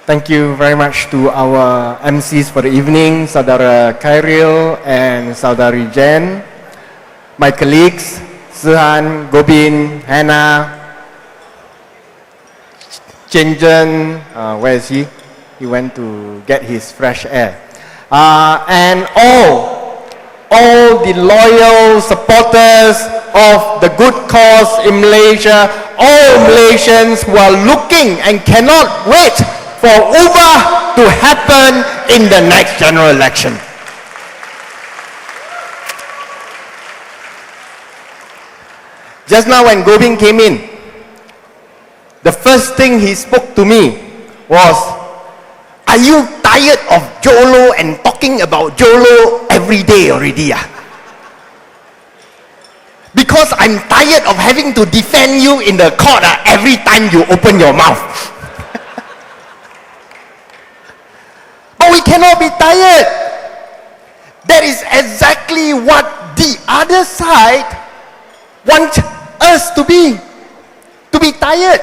Thank you very much to our MCs for the evening, Saudara Khairil and Saudari Jen, my colleagues, Suhan, Gobin, Hannah, Chenjen, where is he? He went to get his fresh air. And all the loyal supporters of the good cause in Malaysia, all Malaysians who are looking and cannot wait for Ubah to happen in the next general election. Just now when Gobin came in, the first thing he spoke to me was, "Are you tired of Jolo and talking about Jolo every day already? Because I'm tired of having to defend you in the court every time you open your mouth." But we cannot be tired. That is exactly what the other side wants us to be tired.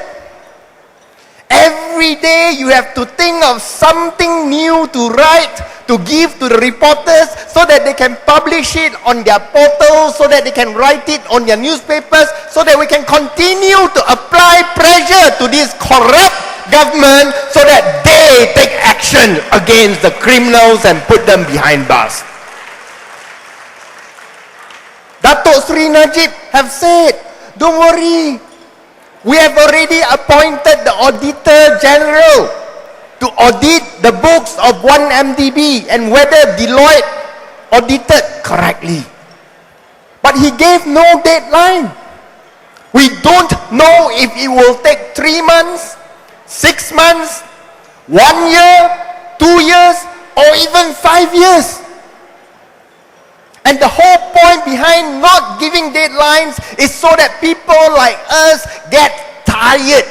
Every day you have to think of something new to write, to give to the reporters so that they can publish it on their portals, so that they can write it on their newspapers, so that we can continue to apply pressure to this corrupt government so that they take action against the criminals and put them behind bars. Datuk Sri Najib have said, don't worry, we have already appointed the Auditor General to audit the books of 1MDB and whether Deloitte audited correctly. But he gave no deadline. We don't know if it will take 3 months, 6 months, 1 year, 2 years, or even 5 years. And the whole point behind not giving deadlines is so that people like us get tired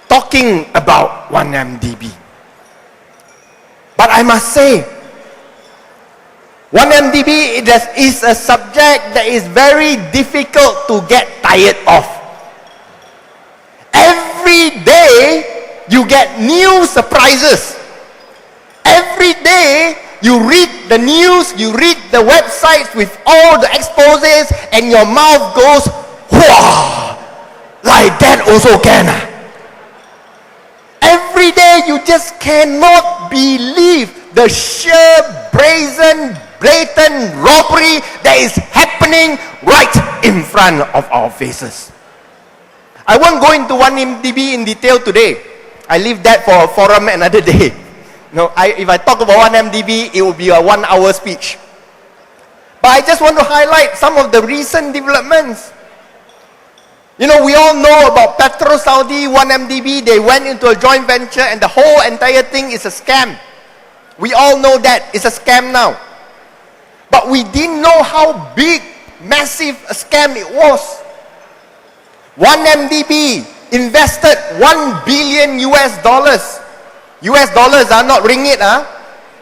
talking about 1MDB. But I must say, 1MDB is a subject that is very difficult to get tired of. Every day you get new surprises. Every day you read the news, you read the websites with all the exposes, and your mouth goes, "Wow, like that also can." Every day you just cannot believe the sheer brazen, blatant robbery that is happening right in front of our faces. I won't go into 1MDB in detail today. I leave that for a forum another day. No, if I talk about 1MDB, it will be a 1-hour speech. But I just want to highlight some of the recent developments. You know, we all know about Petro Saudi, 1MDB, they went into a joint venture and the whole entire thing is a scam. We all know that it's a scam now. But we didn't know how big, massive a scam it was. 1MDB invested $1 billion. US dollars are not ringgit.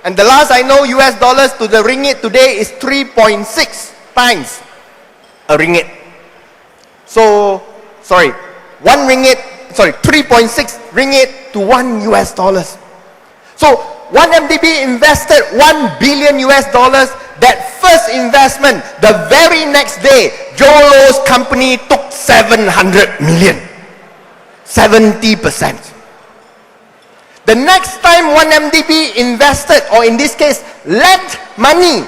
And the last I know, US dollars to the ringgit today is 3.6 times a ringgit. So, 3.6 ringgit to 1 US dollars. So, 1MDB invested $1 billion. That first investment, the very next day, Jolo's company took 700 million. 70%. The next time 1MDB invested, or in this case, lent money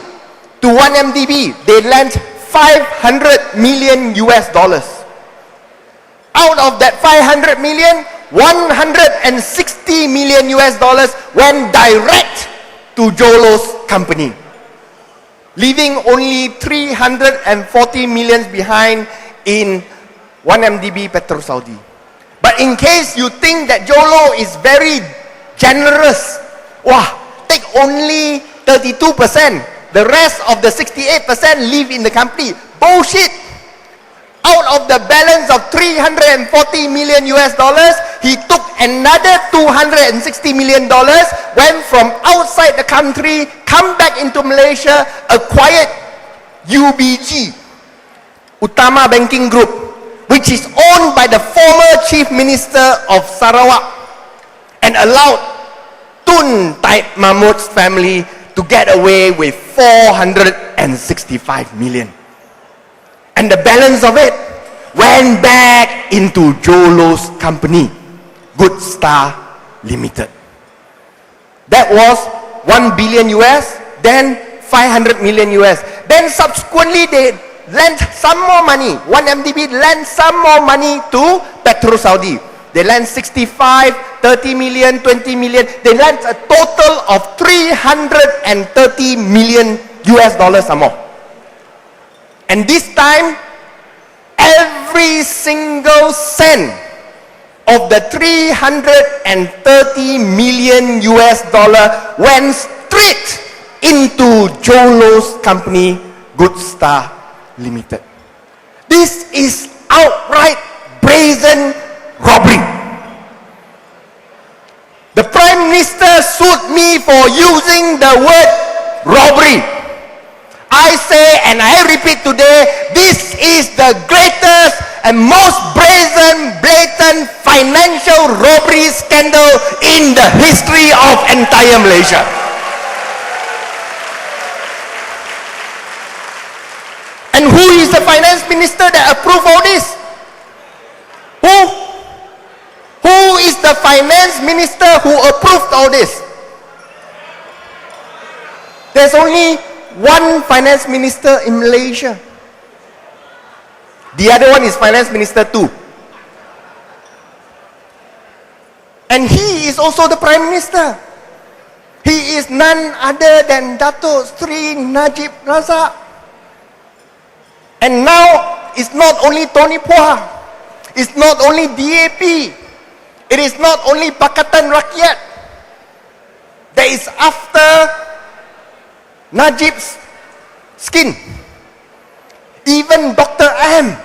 to 1MDB, they lent $500 million. Out of that 500 million, 160 million US dollars went direct to Jolo's company, leaving only 340 million behind in 1MDB Petro Saudi. But in case you think that Jolo is very generous, take only 32%. The rest of the 68% live in the company. Bullshit. Out of the balance of 340 million US dollars, he took another 260 million dollars, went from outside the country, come back into Malaysia, acquired UBG, Utama Banking Group, which is owned by the former Chief Minister of Sarawak, and allowed Tun Taib Mahmud's family to get away with 465 million. And the balance of it went back into Jolo's company, Good Star Limited. That was 1 billion US, then 500 million US. Then subsequently they lent some more money. 1MDB lent some more money to Petro Saudi. They lent 65, 30 million, 20 million. They lent a total of 330 million US dollars or more. And this time, every single cent of the 330 million US dollar went straight into Jolo's company, Good Star Limited. This is outright brazen robbery. The Prime Minister sued me for using the word robbery. I say, and I repeat today, this is the greatest and most brazen, blatant financial robbery scandal in the history of entire Malaysia. And who is the finance minister that approved all this? Who is the finance minister who approved all this? There's only one finance minister in Malaysia. The other one is finance minister too. And he is also the prime minister. He is none other than Dato' Sri Najib Razak. And now it's not only Tony Phua, it's not only DAP, it is not only Pakatan Rakyat that is after Najib's skin. Even Dr. M,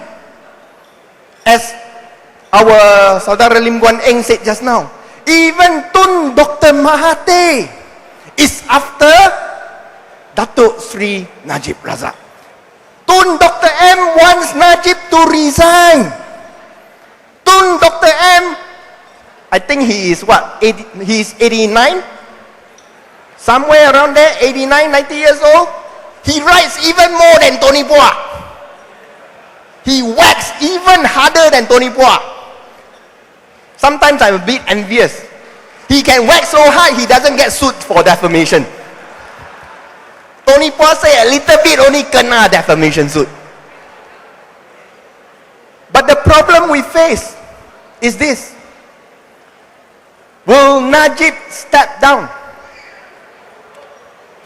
as our Saudara Lim Guan Eng said just now, even Tun Dr. Mahathir is after Dato' Sri Najib Razak. Tun Dr. M wants Najib to resign. Tun Dr. M, I think he is what, he is 89? Somewhere around there, 89, 90 years old. He writes even more than Tony Phua. He whacks even harder than Tony Phua. Sometimes I'm a bit envious. He can whack so hard, he doesn't get sued for defamation. Tony Phua say a little bit only kena defamation suit. But the problem we face is this. Will Najib step down?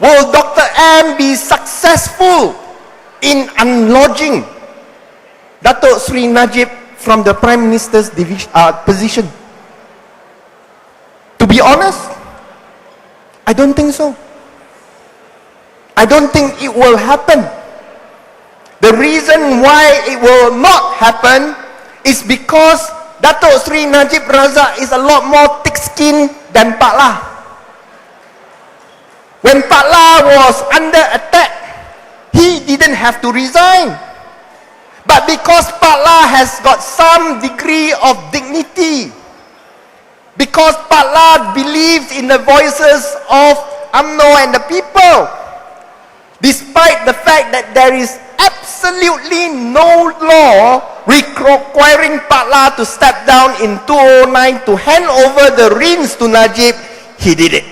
Will Dr. M be successful in unlodging Dato' Sri Najib from the Prime Minister's position? To be honest, I don't think so. I don't think it will happen. The reason why it will not happen is because Dato' Sri Najib Razak is a lot more thick-skinned than Pak La. When Pak La was under attack, he didn't have to resign. But because Pak La has got some degree of dignity, because Pak La believes in the voices of UMNO and the people, despite the fact that there is absolutely no law requiring Pak La to step down in 2009 to hand over the reins to Najib, he did it.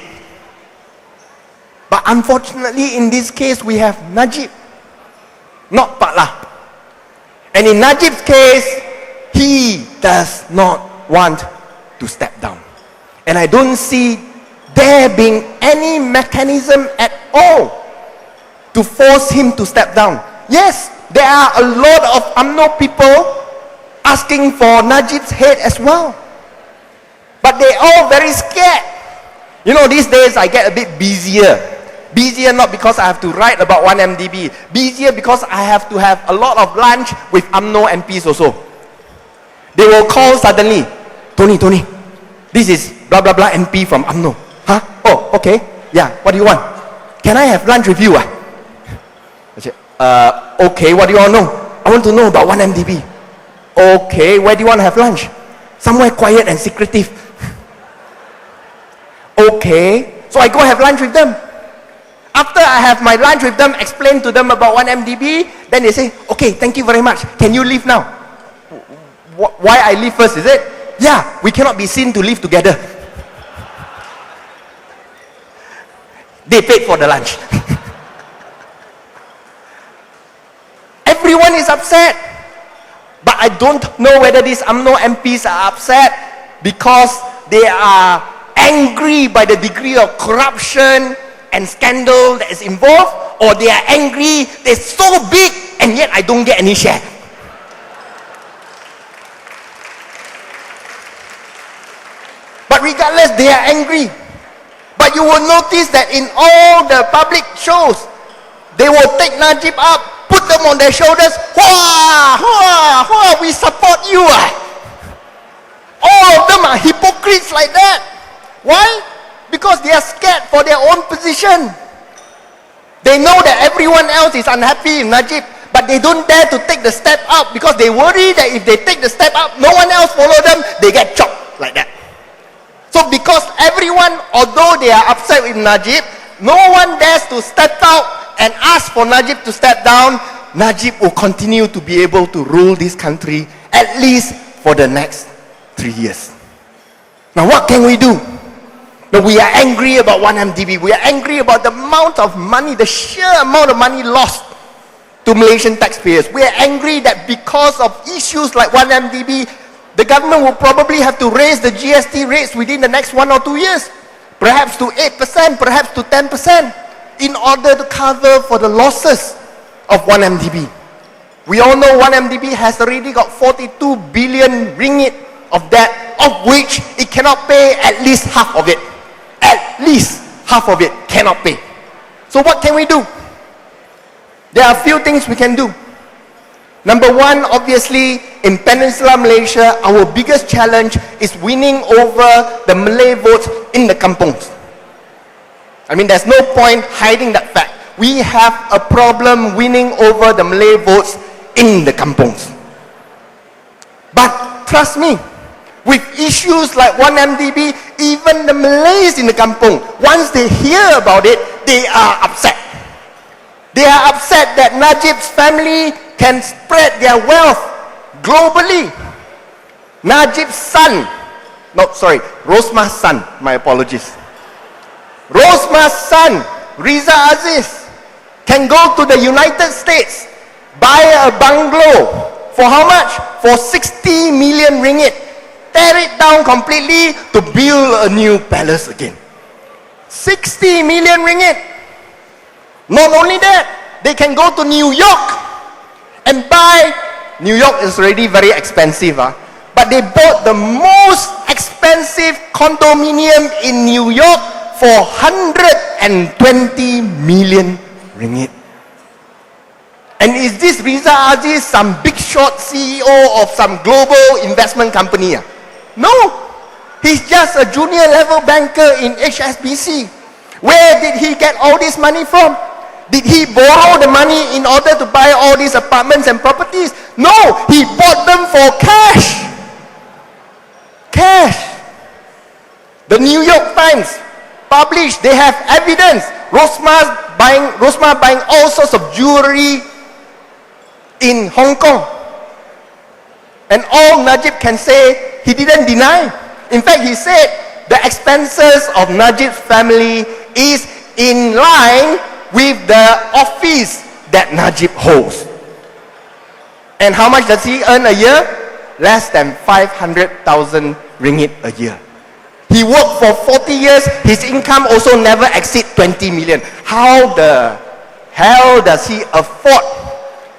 But unfortunately, in this case, we have Najib, not Pak La. And in Najib's case, he does not want to step down. And I don't see there being any mechanism at all to force him to step down. Yes, there are a lot of UMNO people asking for Najib's head as well. But they're all very scared. You know, these days I get a bit busier. Busier not because I have to write about 1MDB. Busier because I have to have a lot of lunch with UMNO MPs also. They will call suddenly, Tony, this is blah blah blah MP from UMNO. Huh? Oh, okay. Yeah, what do you want? Can I have lunch with you? I said, okay, what do you want to know? I want to know about 1MDB. Okay, where do you want to have lunch? Somewhere quiet and secretive. Okay, so I go have lunch with them. After I have my lunch with them, explain to them about 1MDB, then they say, okay, thank you very much. Can you leave now? Why I leave first, is it? Yeah, we cannot be seen to live together. They paid for the lunch. Everyone is upset. But I don't know whether these UMNO MPs are upset because they are angry by the degree of corruption and scandal that is involved, or they are angry, they're so big and yet I don't get any share. But regardless, they are angry. But you will notice that in all the public shows, they will take Najib up, put them on their shoulders. Wah, wah, wah, we support you. All of them are hypocrites like that. Why? Because they are scared for their own position. They know that everyone else is unhappy with Najib, but they don't dare to take the step up because they worry that if they take the step up, no one else follow them, they get chopped like that. So because everyone, although they are upset with Najib, no one dares to step out and ask for Najib to step down. Najib will continue to be able to rule this country at least for the next 3 years. Now what can we do? Now, we are angry about 1MDB. We are angry about the amount of money, the sheer amount of money lost to Malaysian taxpayers. We are angry that because of issues like 1MDB, the government will probably have to raise the GST rates within the next 1 or 2 years. Perhaps to 8%, perhaps to 10%, in order to cover for the losses of 1MDB. We all know 1MDB has already got 42 billion ringgit of debt, of which it cannot pay at least half of it. At least half of it cannot pay. So what can we do? There are a few things we can do. Number one, obviously, in Peninsular Malaysia, our biggest challenge is winning over the Malay votes in the kampungs. I mean, there's no point hiding that fact. We have a problem winning over the Malay votes in the kampungs. But trust me, with issues like 1MDB, even the Malays in the kampung, once they hear about it, they are upset. They are upset that Najib's family can spread their wealth globally. Najib's son, Rosma's son, my apologies. Rosma's son, Riza Aziz, can go to the United States, buy a bungalow, for how much? For 60 million ringgit. Tear it down completely to build a new palace again. 60 million ringgit. Not only that, they can go to New York and buy. New York is already very expensive, but they bought the most expensive condominium in New York for 120 million ringgit. And is this Riza Aziz some big shot CEO of some global investment company? No, he's just a junior level banker in HSBC. Where did he get all this money from? Did he borrow the money in order to buy all these apartments and properties? No, he bought them for cash. Cash. The New York Times published, they have evidence. Rosma buying all sorts of jewelry in Hong Kong. And all Najib can say, he didn't deny. In fact, he said the expenses of Najib's family is in line with the office that Najib holds. And how much does he earn a year? Less than 500,000 ringgit a year. He worked for 40 years, his income also never exceed 20 million. How the hell does he afford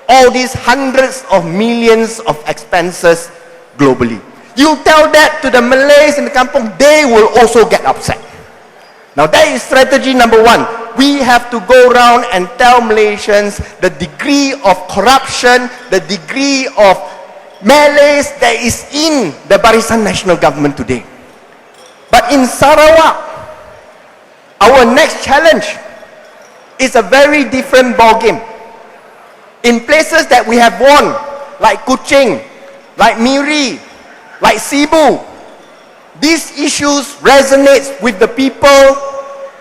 all these hundreds of millions of expenses globally? You tell that to the Malays in the kampung, they will also get upset. Now that is strategy number one. We have to go around and tell Malaysians the degree of corruption, the degree of malaise that is in the Barisan National Government today. But in Sarawak, our next challenge is a very different ballgame. In places that we have won, like Kuching, like Miri, like Cebu, These issues resonate with the people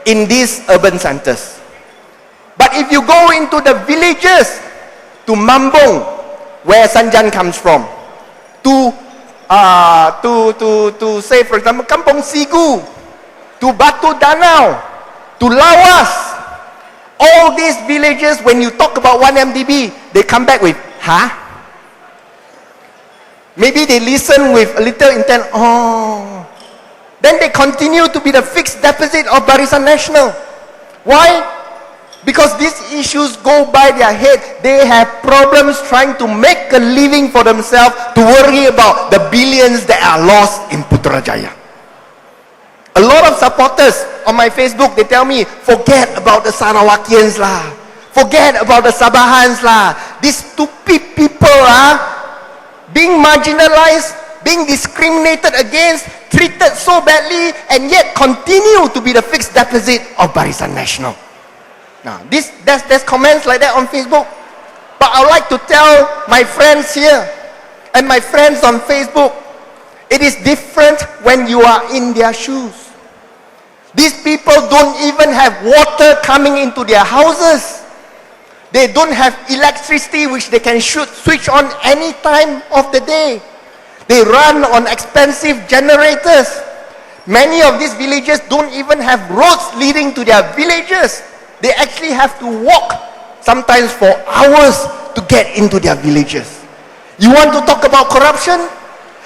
in these urban centers. But if you go into the villages, to Mambong, where Sanjan comes from, to say, for example, Kampong Sigu, to Batu Danau, to Lawas, all these villages, when you talk about 1MDB, they come back with, huh? Maybe they listen with a little intent, oh. Then they continue to be the fixed deposit of Barisan Nasional. Why? Because these issues go by their head. They have problems trying to make a living for themselves, to worry about the billions that are lost in Putrajaya. A lot of supporters on my Facebook, they tell me, forget about the Sarawakians lah. Forget about the Sabahans lah. These stupid people being marginalized, being discriminated against, treated so badly, and yet continue to be the fixed deposit of Barisan Nasional. Now, there's comments like that on Facebook. But I would like to tell my friends here and my friends on Facebook, it is different when you are in their shoes. These people don't even have water coming into their houses. They don't have electricity which they can switch on any time of the day. They run on expensive generators. Many of these villages don't even have roads leading to their villages. They actually have to walk, sometimes for hours, to get into their villages. You want to talk about corruption?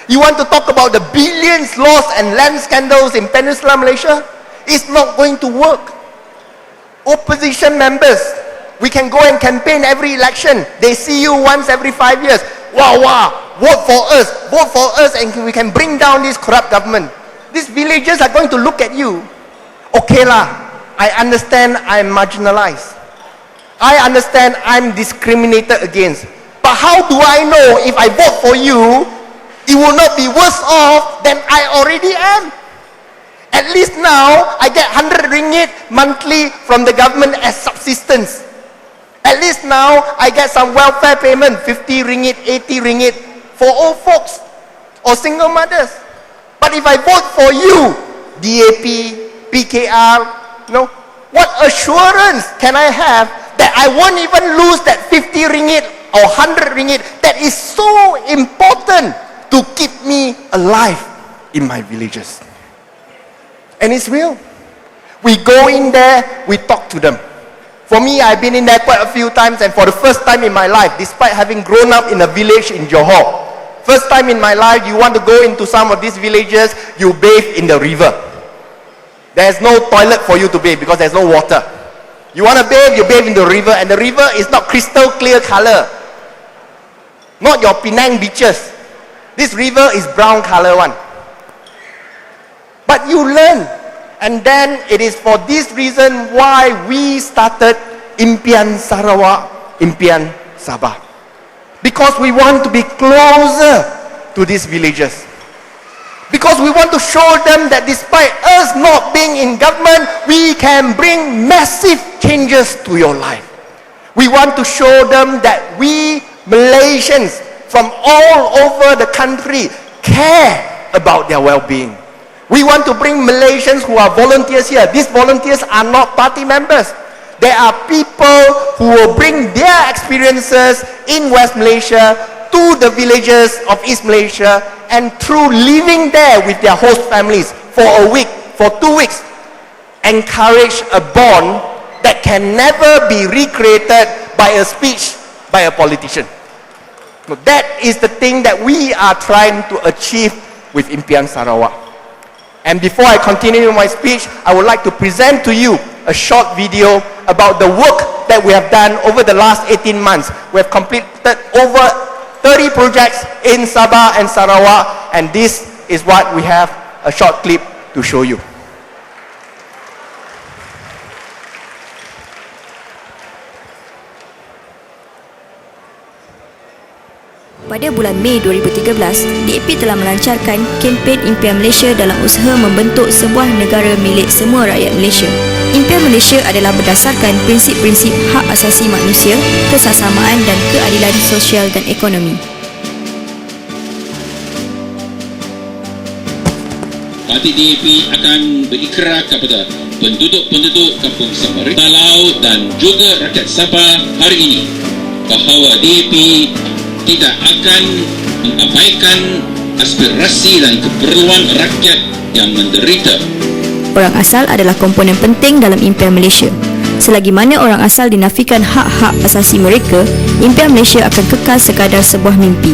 You want to talk about the billions lost and land scandals in Peninsular Malaysia? It's not going to work. Opposition members, we can go and campaign every election. They see you once every 5 years. Wow, vote for us, and we can bring down this corrupt government. These villagers are going to look at you. Okay lah, I understand I'm marginalized. I understand I'm discriminated against. But how do I know if I vote for you, it will not be worse off than I already am? At least now, I get 100 ringgit monthly from the government as subsistence. At least now, I get some welfare payment, 50 ringgit, 80 ringgit for old folks or single mothers. But if I vote for you, DAP, PKR, what assurance can I have that I won't even lose that 50 ringgit or 100 ringgit that is so important to keep me alive in my villages? And it's real. We go in there, we talk to them. For me, I've been in there quite a few times, and for the first time in my life, despite having grown up in a village in Johor, first time in my life, you want to go into some of these villages, you bathe in the river. There's no toilet for you to bathe because there's no water. You want to bathe, you bathe in the river, and the river is not crystal clear color. Not your Penang beaches. This river is brown color one. But you learn. And then it is for this reason why we started Impian Sarawak, Impian Sabah. Because we want to be closer to these villages. Because we want to show them that despite us not being in government, we can bring massive changes to your life. We want to show them that we Malaysians from all over the country care about their well-being. We want to bring Malaysians who are volunteers here. These volunteers are not party members. They are people who will bring their experiences in West Malaysia to the villages of East Malaysia, and through living there with their host families for a week, for 2 weeks, encourage a bond that can never be recreated by a speech by a politician. That is the thing that we are trying to achieve with Impian Sarawak. And before I continue my speech, I would like to present to you a short video about the work that we have done over the last 18 months. We have completed over 30 projects in Sabah and Sarawak, and this is what we have, a short clip to show you. Pada bulan Mei 2013, DAP telah melancarkan kempen Impian Malaysia dalam usaha membentuk sebuah negara milik semua rakyat Malaysia. Impian Malaysia adalah berdasarkan prinsip-prinsip hak asasi manusia, kesesamaan dan keadilan sosial dan ekonomi. parti DAP akan berikrar kepada penduduk-penduduk Kampung Sabah, Talau dan juga rakyat Sabah hari ini bahawa DAP tidak akan mengabaikan aspirasi dan keperluan rakyat yang menderita. Orang asal adalah komponen penting dalam impian Malaysia. Selagi mana orang asal dinafikan hak-hak asasi mereka, impian Malaysia akan kekal sekadar sebuah mimpi.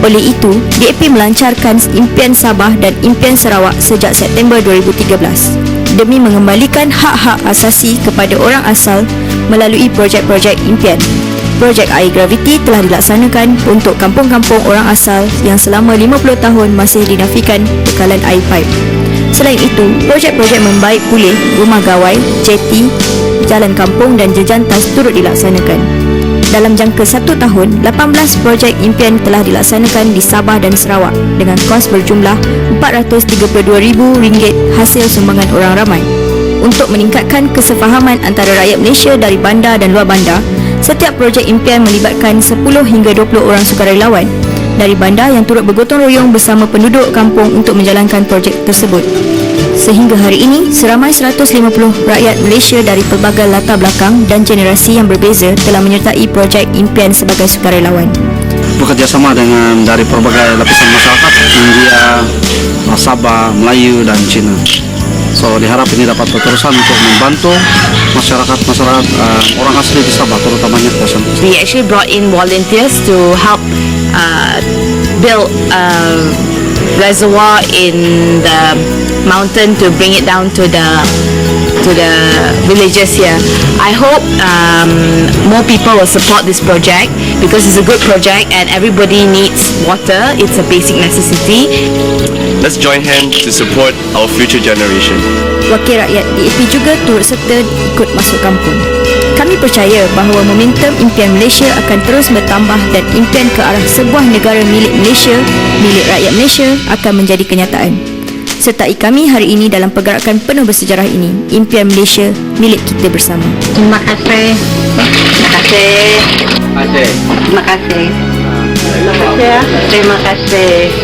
Oleh itu, DAP melancarkan Impian Sabah dan Impian Sarawak sejak September 2013 demi mengembalikan hak-hak asasi kepada orang asal melalui projek-projek impian. Projek air graviti telah dilaksanakan untuk kampung-kampung orang asal yang selama 50 tahun masih dinafikan bekalan air paip. Selain itu, projek-projek membaik pulih rumah gawai, jeti, jalan kampung dan jejantas turut dilaksanakan. Dalam jangka 1 tahun, 18 projek impian telah dilaksanakan di Sabah dan Sarawak dengan kos berjumlah RM432,000 hasil sumbangan orang ramai. Untuk meningkatkan kesefahaman antara rakyat Malaysia dari bandar dan luar bandar, setiap projek impian melibatkan 10 hingga 20 orang sukarelawan dari bandar yang turut bergotong royong bersama penduduk kampung untuk menjalankan projek tersebut. Sehingga hari ini, seramai 150 rakyat Malaysia dari pelbagai latar belakang dan generasi yang berbeza telah menyertai projek impian sebagai sukarelawan. Bekerjasama dengan dari pelbagai lapisan masyarakat, India, Sabah, Melayu dan Cina. So diharap ini dapat berterusan untuk membantu masyarakat orang asli di Sabah, terutamanya kawasan. We actually brought in volunteers to help build a reservoir in the mountain to bring it down to the villages here. I hope more people will support this project because it's a good project and everybody needs water. It's a basic necessity. Let's join hands to support our future generation. Wakil rakyat DAP juga turut serta ikut masuk kampung. Kami percaya bahawa momentum impian Malaysia akan terus bertambah dan impian ke arah sebuah negara milik Malaysia, milik rakyat Malaysia akan menjadi kenyataan. Sertai kami hari ini dalam pergerakan penuh bersejarah ini, impian Malaysia milik kita bersama. Terima kasih. Terima kasih. Terima kasih. Terima kasih.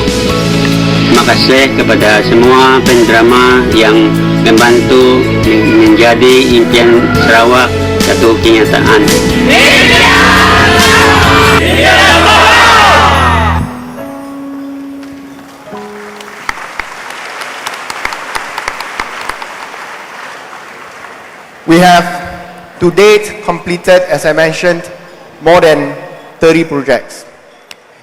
Terima kasih kepada semua penderama yang membantu menjadi impian Sarawak satu kenyataan. We have to date completed, as I mentioned, more than 30 projects.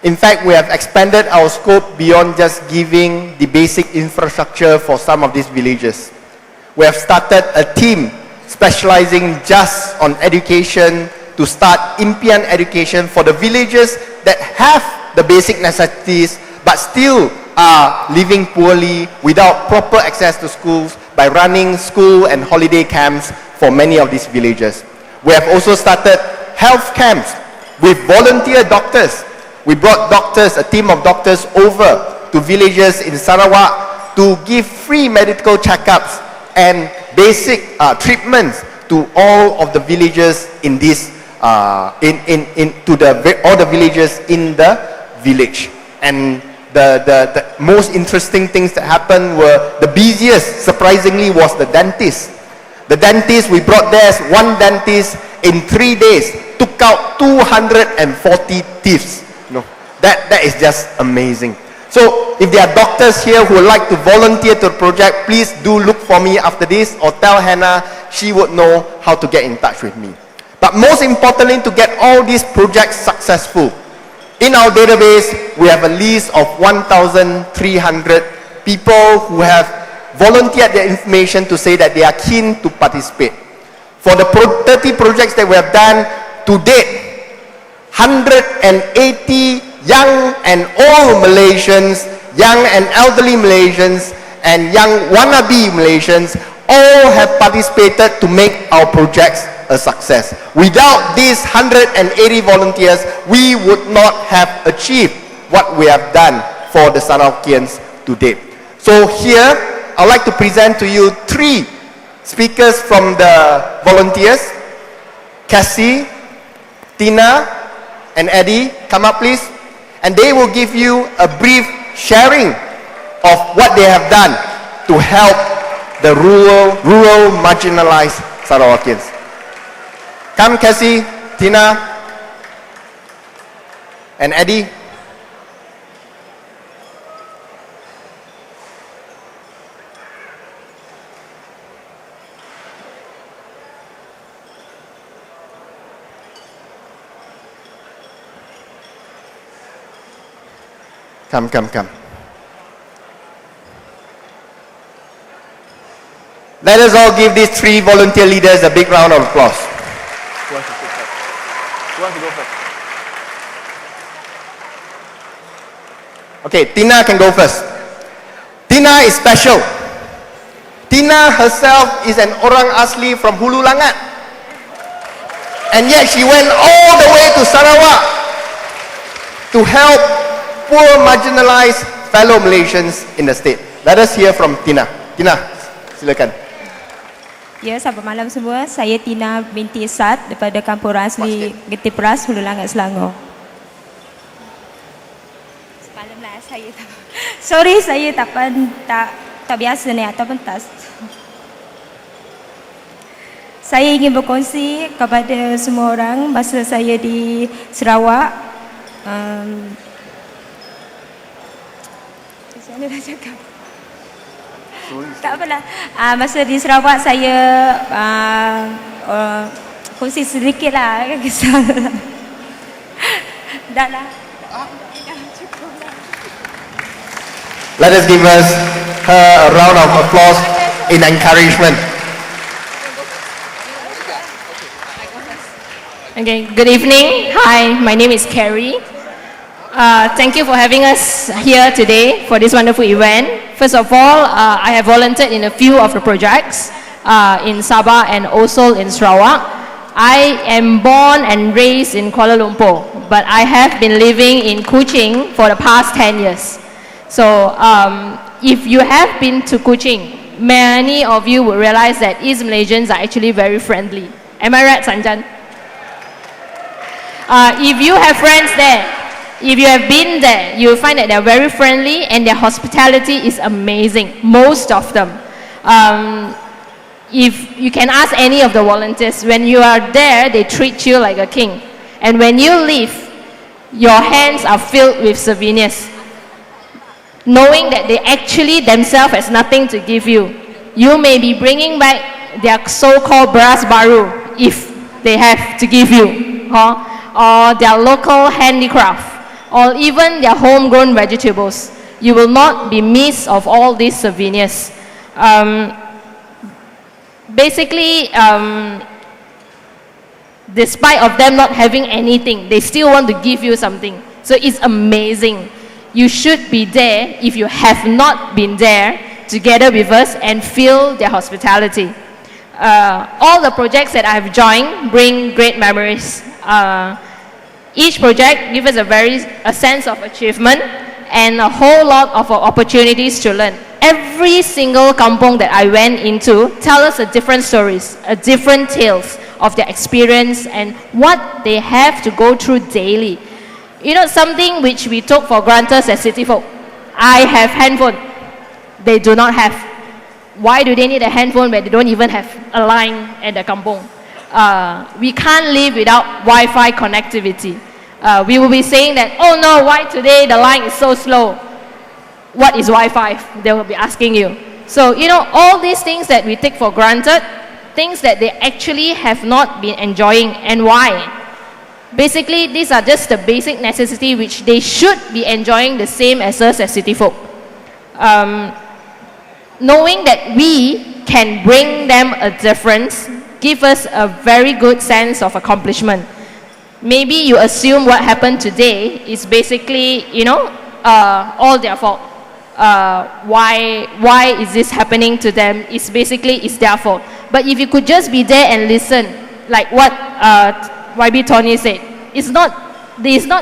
In fact, we have expanded our scope beyond just giving the basic infrastructure for some of these villages. We have started a team specializing just on education to start impian education for the villages that have the basic necessities but still are living poorly without proper access to schools by running school and holiday camps for many of these villages. We have also started health camps with volunteer doctors. We brought doctors, a team of doctors over to villages in Sarawak to give free medical checkups and basic treatments to all of the villages in this, all the villages in the village. And the most interesting things that happened were, the busiest, surprisingly, was the dentist. The dentist, we brought there, one dentist in 3 days took out 240 teeth. That is just amazing. So if there are doctors here who would like to volunteer to the project, please do look for me after this or tell Hannah, she would know how to get in touch with me. But most importantly, to get all these projects successful, in our database, we have a list of 1,300 people who have volunteered their information to say that they are keen to participate. For the 30 projects that we have done to date, 180 young and old Malaysians, young and elderly Malaysians, and young wannabe Malaysians all have participated to make our projects a success. Without these 180 volunteers, we would not have achieved what we have done for the Sarawakians to date. So here, I'd like to present to you 3 speakers from the volunteers. Cassie, Tina, and Eddie, come up please. And they will give you a brief sharing of what they have done to help the rural marginalized Sarawakians. Come Cassie, Tina, and Eddie. Come. Let us all give these 3 volunteer leaders a big round of applause. Who wants to go first? Okay, Tina can go first. Tina is special. Tina herself is an orang asli from Hulu Langat. And yet she went all the way to Sarawak to help poor marginalized fellow Malaysians in the state. Let us hear from Tina. Tina, silakan. Ya, selamat malam semua. Saya Tina binti Sad daripada kampung asli Getipras, Hulu Langat, Selangor. Semalamlah saya tak. Sorry, saya tak biasa ni atau pentas. Saya ingin berkongsi kepada semua orang masa saya di Sarawak. Macam mana nak cakap? Tak apalah. Masa di Sarawak saya kongsi sedikit lah. Kesal. Dah lah. Let us give her a round of applause in encouragement. Okay, good evening. Hi, my name is Carrie. Thank you for having us here today for this wonderful event. First of all, I have volunteered in a few of the projects in Sabah and also in Sarawak. I am born and raised in Kuala Lumpur, but I have been living in Kuching for the past 10 years. So if you have been to Kuching, many of you will realize that East Malaysians are actually very friendly. Am I right, Sanjan? If you have friends there, if you have been there, you will find that they're very friendly and their hospitality is amazing, most of them. If you can ask any of the volunteers, when you are there, they treat you like a king. And when you leave, your hands are filled with souvenirs, knowing that they actually themselves has nothing to give you. You may be bringing back their so-called beras baru, if they have to give you, or their local handicraft, or even their homegrown vegetables. You will not be missed of all these souvenirs. Basically, despite of them not having anything, they still want to give you something. So it's amazing. You should be there if you have not been there together with us and feel their hospitality. All the projects that I have joined bring great memories. Each project gives us a sense of achievement and a whole lot of opportunities to learn. Every single kampong that I went into tell us a different stories, a different tales of their experience and what they have to go through daily. You know, something which we took for granted as city folk. I have handphone. They do not have. Why do they need a handphone when they don't even have a line at the kampong? We can't live without Wi-Fi connectivity. We will be saying that, oh no, why today the line is so slow? What is Wi-Fi? They will be asking you. So, you know, all these things that we take for granted, things that they actually have not been enjoying, and why? Basically, these are just the basic necessity which they should be enjoying the same as us as city folk. Knowing that we can bring them a difference give us a very good sense of accomplishment. Maybe you assume what happened today is basically, you know, all their fault. Why is this happening to them? It's their fault. But if you could just be there and listen, like what YB Tony said, it's not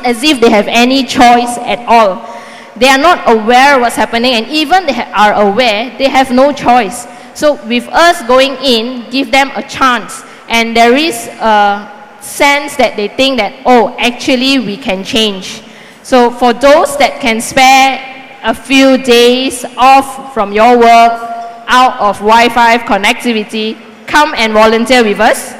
as if they have any choice at all. They are not aware of what's happening, and even they are aware, they have no choice. So with us going in, give them a chance, and there is a sense that they think that, oh, actually we can change. So for those that can spare a few days off from your work, out of Wi-Fi connectivity, come and volunteer with us.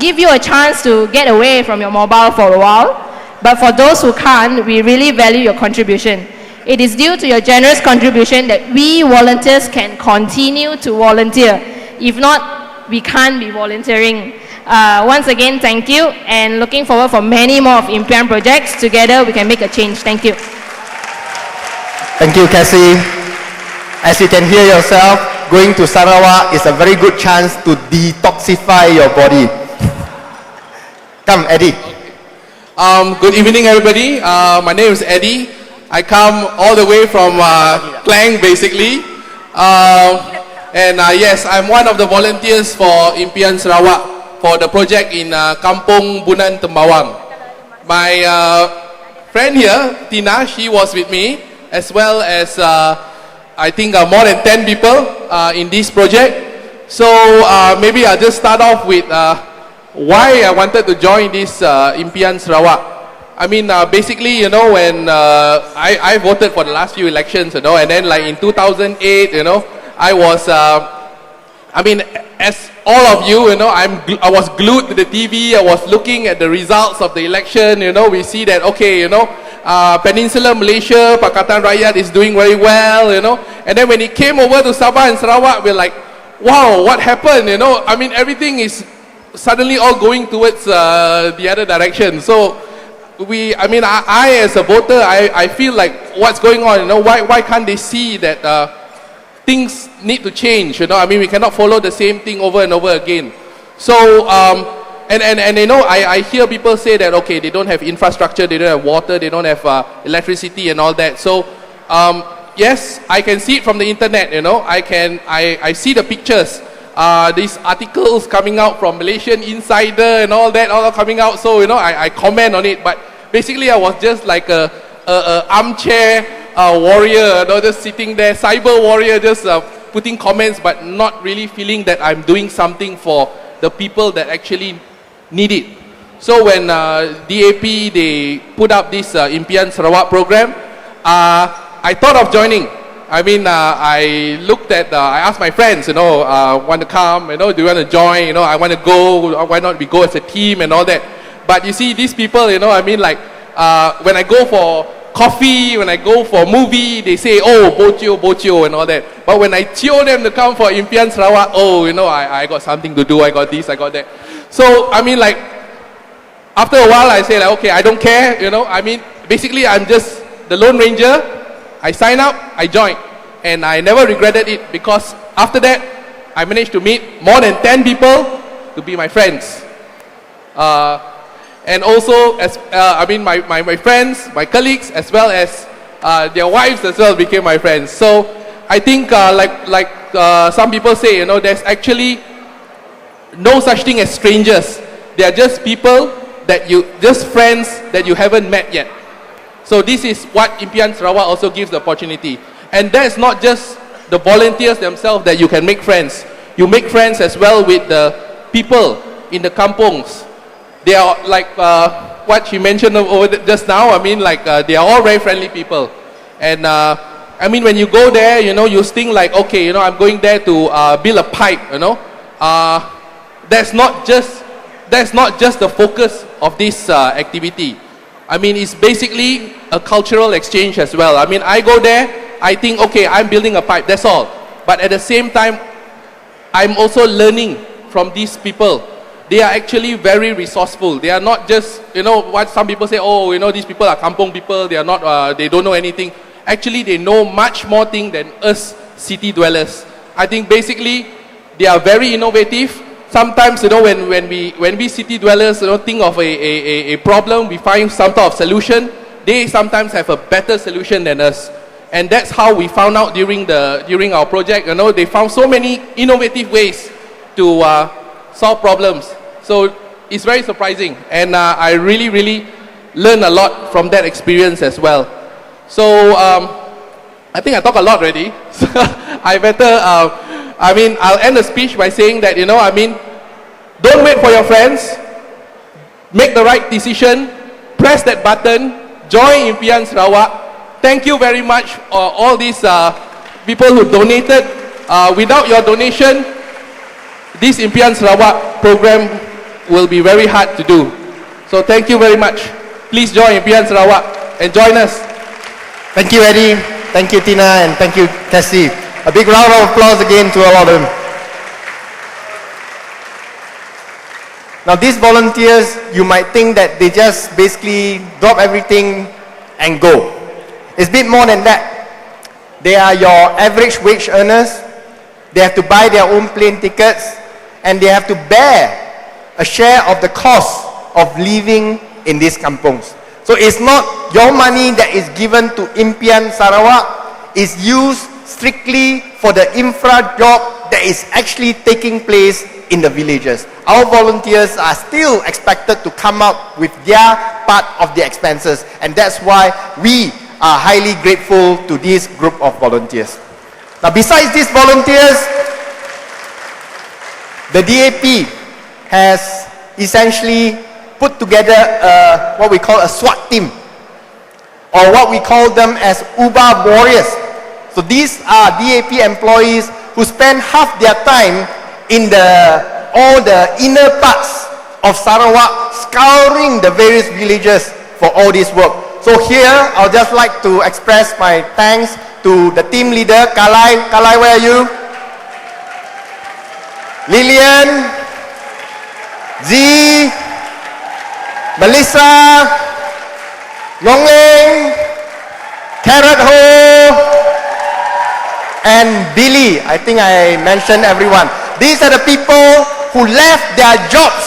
Give you a chance to get away from your mobile for a while. But for those who can't, we really value your contribution. It is due to your generous contribution that we volunteers can continue to volunteer. If not, we can't be volunteering. Once again, thank you, and looking forward for many more of Impian projects. Together, we can make a change. Thank you. Thank you, Cassie. As you can hear yourself, going to Sarawak is a very good chance to detoxify your body. Come, Eddie. Good evening, everybody. My name is Eddie. I come all the way from Klang, basically. Yes, I'm one of the volunteers for Impian Sarawak for the project in Kampung Bunan Tembawang. My friend here, Tina, she was with me, as well as I think more than 10 people in this project. So maybe I'll just start off with why I wanted to join this Impian Sarawak. I mean, basically, you know, when I voted for the last few elections, you know, and then like in 2008, you know, I was, I mean, as all of you, you know, I was glued to the TV. I was looking at the results of the election. You know, we see that, okay, you know, Peninsular Malaysia, Pakatan Rakyat is doing very well, you know. And then when it came over to Sabah and Sarawak, we're like, wow, what happened? You know, I mean, everything is suddenly all going towards the other direction. So I as a voter, I feel like what's going on, you know, why can't they see that things need to change, you know? I mean, we cannot follow the same thing over and over again. So, and you know, I hear people say that, okay, they don't have infrastructure, they don't have water, they don't have electricity and all that. So, yes, I can see it from the internet, you know. I see the pictures, these articles coming out from Malaysian Insider and all that, all coming out. So, you know, I comment on it. But basically, I was just like a armchair warrior, you know, just sitting there, cyber warrior, just putting comments, but not really feeling that I'm doing something for the people that actually need it. So when DAP, they put up this Impian Sarawak program, I thought of joining. I mean, I looked at, I asked my friends, you know, want to come, you know, do you want to join, you know, I want to go, why not we go as a team and all that. But you see, these people, you know, I mean, like, when I go for coffee, when I go for movie, they say, oh, bocio and all that. But when I chill them to come for Impian Sarawak, oh, you know, I got something to do, I got this, I got that. So, I mean, like, after a while, I say, like, okay, I don't care, you know, I mean, basically, I'm just the Lone Ranger. I sign up, I join, and I never regretted it, because after that, I managed to meet more than 10 people to be my friends. And also, as I mean, my friends, my colleagues, as well as their wives as well became my friends. So I think like some people say, you know, there's actually no such thing as strangers. They are just people that just friends that you haven't met yet. So this is what Impian Sarawak also gives the opportunity. And that's not just the volunteers themselves that you can make friends. You make friends as well with the people in the kampungs. They are like what she mentioned over just now. I mean, like they are all very friendly people. And I mean, when you go there, you know, you think like, okay, you know, I'm going there to build a pipe, you know. That's not just the focus of this activity. I mean, it's basically a cultural exchange as well. I mean, I go there, I think, okay, I'm building a pipe, that's all. But at the same time, I'm also learning from these people. They are actually very resourceful. They are not just, you know, what some people say, oh, you know, these people are kampung people, they are not, they don't know anything. Actually, they know much more things than us city dwellers. I think basically, they are very innovative. Sometimes, you know, when we city dwellers, you know, think of a problem, we find some sort of solution. They sometimes have a better solution than us. And that's how we found out during our project. You know, they found so many innovative ways to solve problems. So it's very surprising. And I really learned a lot from that experience as well. So I think I talk a lot already. So I better, I mean, I'll end the speech by saying that, you know, I mean, don't wait for your friends. Make the right decision. Press that button. Join Impian Sarawak. Thank you very much, all these people who donated Without your donation, this Impian Sarawak program will be very hard to do. So thank you very much. Please join Impian Sarawak and join us. Thank you, Eddie. Thank you, Tina, and thank you, Cassie. A big round of applause again to all of them. Now, these volunteers, you might think that they just basically drop everything and go. It's a bit more than that. They are your average wage earners. They have to buy their own plane tickets, and they have to bear a share of the cost of living in these kampungs. So it's not your money that is given to Impian Sarawak. It's used strictly for the infra job that is actually taking place in the villages. Our volunteers are still expected to come up with their part of the expenses, and that's why we are highly grateful to this group of volunteers. Now, besides these volunteers, the DAP has essentially put together what we call a SWAT team, or what we call them as UBA warriors. So these are DAP employees who spend half their time in all the inner parts of Sarawak, scouring the various villages for all this work. So here, I'll just like to express my thanks to the team leader, Kalai. Kalai, where are you? Lillian, Z, Melissa, Yongling, Carrot Ho, and Billy. I think I mentioned everyone. These are the people who left their jobs,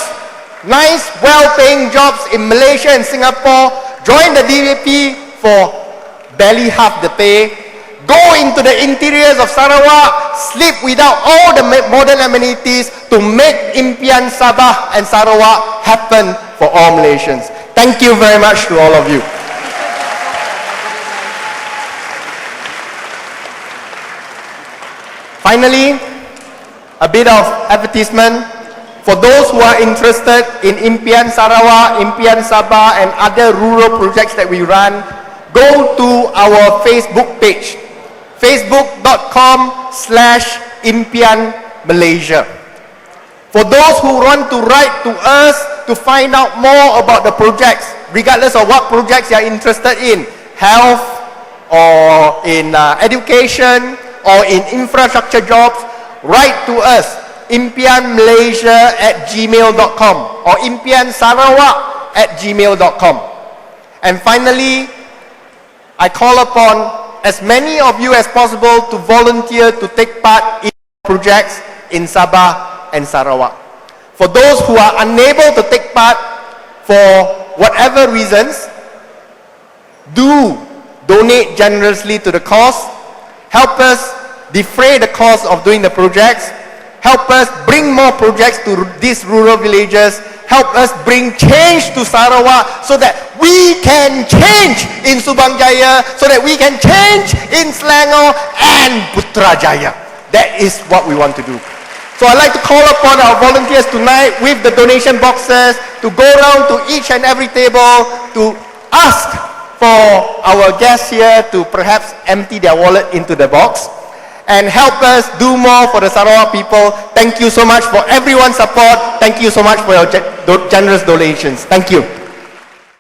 nice, well-paying jobs in Malaysia and Singapore, joined the DAP for barely half the pay, go into the interiors of Sarawak, sleep without all the modern amenities to make Impian Sabah and Sarawak happen for all Malaysians. Thank you very much to all of you. Finally, a bit of advertisement. For those who are interested in Impian Sarawak, Impian Sabah, and other rural projects that we run, go to our Facebook page, facebook.com/Impian Malaysia. For those who want to write to us to find out more about the projects, regardless of what projects you are interested in, health, or in education, or in infrastructure jobs, write to us, impianmalaysia@gmail.com or impiansarawak@gmail.com. And finally, I call upon as many of you as possible to volunteer to take part in projects in Sabah and Sarawak. For those who are unable to take part for whatever reasons, do donate generously to the cause. Help us defray the cost of doing the projects. Help us bring more projects to these rural villages. Help us bring change to Sarawak so that we can change in Subang Jaya, so that we can change in Selangor and Putrajaya. That is what we want to do. So I'd like to call upon our volunteers tonight with the donation boxes to go around to each and every table to ask for our guests here to perhaps empty their wallet into the box and help us do more for the Sarawak people. Thank you so much for everyone's support. Thank you so much for your generous donations. Thank you.